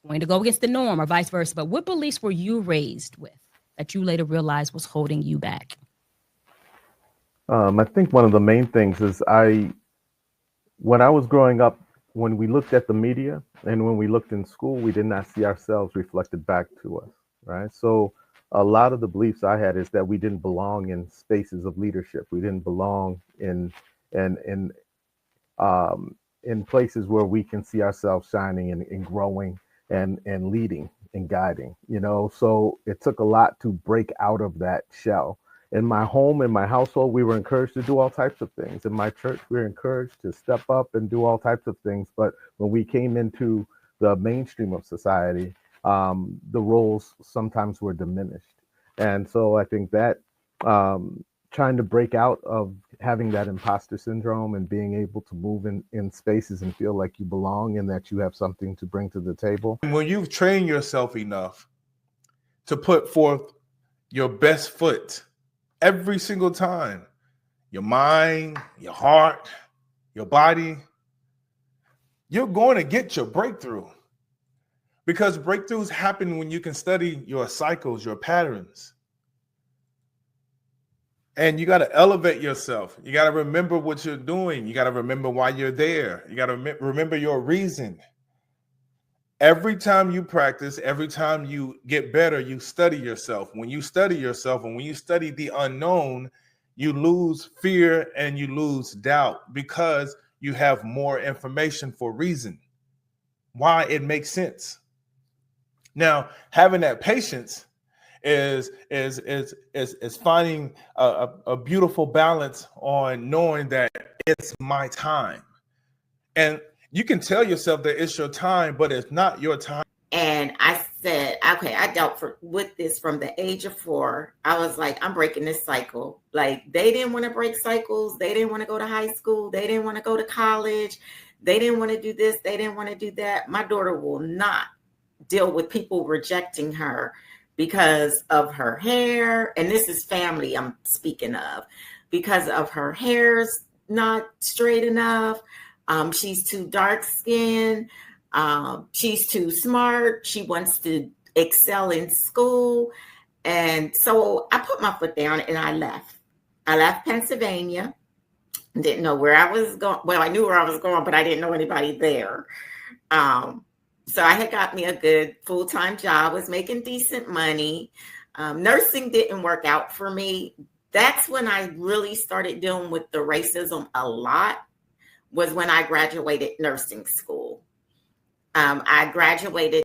going to go against the norm or vice versa. But what beliefs were you raised with that you later realized was holding you back? I think one of the main things is when I was growing up, when we looked at the media and when we looked in school, we did not see ourselves reflected back to us, right? So a lot of the beliefs I had is that we didn't belong in spaces of leadership. We didn't belong in in places where we can see ourselves shining and growing and leading and guiding, So it took a lot to break out of that shell. In my home, in my household, we were encouraged to do all types of things. In my church, we were encouraged to step up and do all types of things. But when we came into the mainstream of society, the roles sometimes were diminished. And so I think that trying to break out of having that imposter syndrome and being able to move in spaces and feel like you belong and that you have something to bring to the table. And when you've trained yourself enough to put forth your best foot every single time, your mind, your heart, your body, you're going to get your breakthrough. Because breakthroughs happen when you can study your cycles, your patterns. And you got to elevate yourself. You got to remember what you're doing. You got to remember why you're there. You got to remember your reason. Every time you practice, every time you get better, you study yourself. When you study yourself and when you study the unknown, you lose fear and you lose doubt because you have more information for reason, why it makes sense. Now, having that patience is finding a beautiful balance on knowing that it's my time. And you can tell yourself that it's your time, but it's not your time. And I said, okay, I dealt with this from the age of 4. I was like, I'm breaking this cycle. Like, they didn't want to break cycles. They didn't want to go to high school. They didn't want to go to college. They didn't want to do this. They didn't want to do that. My daughter will not deal with people rejecting her because of her hair. And this is family I'm speaking of. Because of her hair's not straight enough. She's too dark skinned. She's too smart. She wants to excel in school. And so I put my foot down and I left. I left Pennsylvania. Didn't know where I was going. Well, I knew where I was going, but I didn't know anybody there. So I had got me a good full-time job, was making decent money. Nursing didn't work out for me. That's when I really started dealing with the racism a lot, was when I graduated nursing school. I graduated